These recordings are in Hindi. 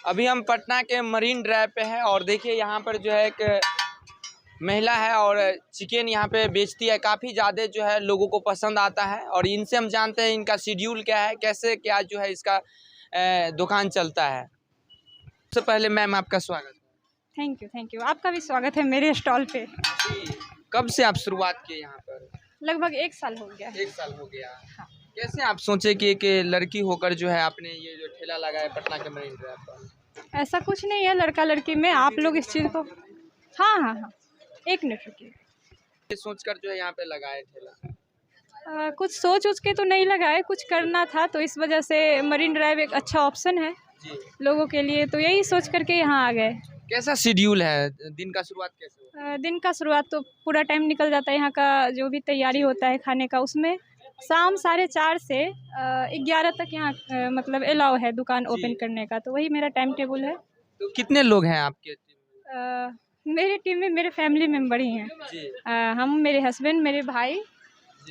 अभी हम पटना के मरीन ड्राइव पे हैं और देखिए यहाँ पर जो है एक महिला है और चिकन यहाँ पे बेचती है। काफ़ी ज़्यादा जो है लोगों को पसंद आता है और इनसे हम जानते हैं इनका शेड्यूल क्या है, कैसे क्या जो है इसका दुकान चलता है। सबसे पहले मैम आपका स्वागत है। Thank you. आपका भी स्वागत है मेरे स्टॉल पे। कब से आप शुरुआत किए यहाँ पर? लगभग 1 साल हो गया। 1 साल हो गया। हाँ। कैसे आप सोचे कि एक लड़की होकर जो है आपने ये जो ठेला लगाया पटना के मरीन ड्राइव पर? ऐसा कुछ नहीं है लड़का लड़की में, आप लोग इस चीज़ को हाँ 1 मिनट रुकिए। ये सोचकर जो है यहाँ पे लगाए ठेला? कुछ सोच के तो नहीं लगाए, कुछ करना था तो इस वजह से मरीन ड्राइव एक अच्छा ऑप्शन है जी। लोगों के लिए, तो यही सोच करके यहाँ आ गए। कैसा शेड्यूल है, दिन का शुरुआत कैसे होता है? दिन का शुरुआत तो पूरा टाइम निकल जाता है यहाँ का, जो भी तैयारी होता है खाने का उसमें शाम 4:30 से 11 तक यहाँ मतलब अलाउ है दुकान ओपन करने का, तो वही मेरा टाइम टेबल है। तो कितने लोग हैं आपके टीम में? मेरी टीम में मेरे फैमिली मेम्बर ही हैं जी। हम, मेरे हस्बैंड, मेरे भाई,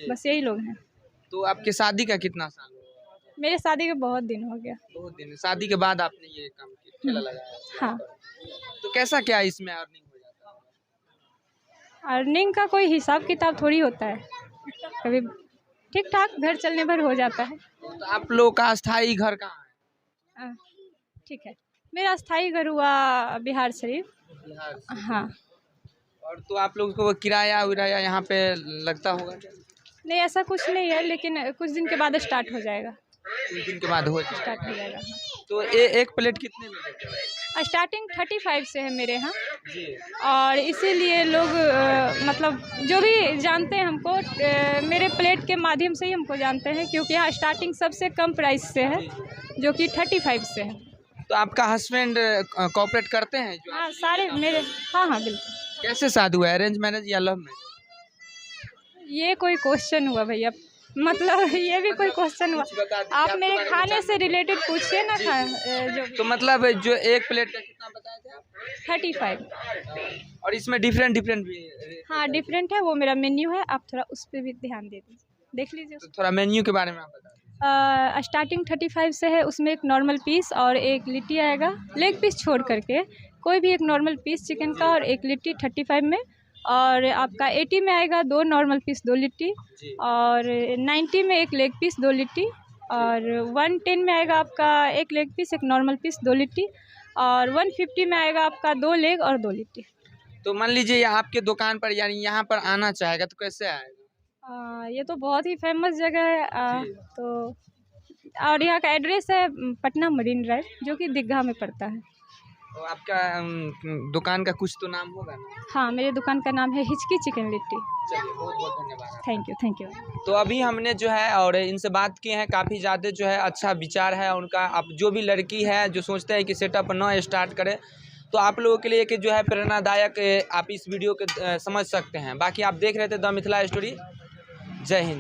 बस यही लोग हैं। तो आपके शादी का कितना साल हुआ? मेरे शादी के बहुत दिन हो गया। बहुत दिन। शादी के बाद आपने ये काम किया, ठेला लगाया? हाँ। तो कैसा क्या इसमें अर्निंग हो जाता है? अर्निंग का कोई हिसाब किताब थोड़ी होता है, कभी ठीक ठाक घर चलने भर हो जाता है। तो आप लोग का स्थायी घर कहाँ है? ठीक है, मेरा स्थायी घर हुआ बिहार शरीफ। बिहार से। हाँ। और तो आप लोगों को किराया विराया यहाँ पे लगता होगा क्या? नहीं ऐसा कुछ नहीं है, लेकिन कुछ दिन के बाद स्टार्ट हो जाएगा। कुछ दिन के बाद हो जाएगा। स्टार्ट हो जाएगा। तो एक प्लेट कितने में देते हैं? स्टार्टिंग 35 से है मेरे यहाँ, जी। और इसीलिए लोग मतलब जो भी जानते हैं हमको मेरे प्लेट के माध्यम से ही हमको जानते हैं, क्योंकि यहाँ स्टार्टिंग सबसे कम प्राइस से है जो कि 35 से है। तो आपका हस्बैंड कोऑपरेट करते हैं जो? हाँ सारे मेरे, हाँ बिल्कुल। कैसे शादी हुआ, अरेंज मैरिज या लव मैरिज? ये कोई क्वेश्चन हुआ भैया, मतलब ये भी कोई क्वेश्चन हुआ? आप मेरे खाने से रिलेटेड पूछिए ना। जो तो मतलब जो एक प्लेट का कितना बताए थे आप? 35। और इसमें डिफरेंट भी? हाँ डिफरेंट है, वो मेरा मेन्यू है, आप थोड़ा उस पर भी ध्यान दे दीजिए, देख लीजिए। तो थोड़ा मेन्यू के बारे में आप बता। स्टार्टिंग 35 से है, उसमें एक नॉर्मल पीस और एक लिट्टी आएगा, लेग पीस छोड़ करके कोई भी एक नॉर्मल पीस चिकन का और एक लिट्टी 35 में, और आपका 80 में आएगा 2 नॉर्मल पीस 2 लिट्टी, और 90 में एक लेग पीस 2 लिट्टी, और 110 में आएगा आपका एक लेग पीस एक नॉर्मल पीस 2 लिट्टी, और 150 में आएगा आपका 2 लेग और 2 लिट्टी। तो मान लीजिए आपके दुकान पर यानी यहाँ पर आना चाहेगा तो कैसे आएगा? ये तो बहुत ही फेमस जगह है, तो और यहाँ का एड्रेस है पटना मरीन ड्राइव, जो कि दीघा में पड़ता है। तो आपका दुकान का कुछ तो नाम होगा ना? हाँ मेरे दुकान का नाम है हिचकी चिकन लिट्टी। चलिए बहुत बहुत धन्यवाद। Thank you. तो अभी हमने जो है और इनसे बात की है, काफ़ी ज़्यादा जो है अच्छा विचार है उनका। अब जो भी लड़की है जो सोचते हैं कि सेटअप न स्टार्ट करे, तो आप लोगों के लिए कि जो है प्रेरणादायक आप इस वीडियो के समझ सकते हैं। बाकी आप देख रहे थे द मिथिला स्टोरी। जय हिंद।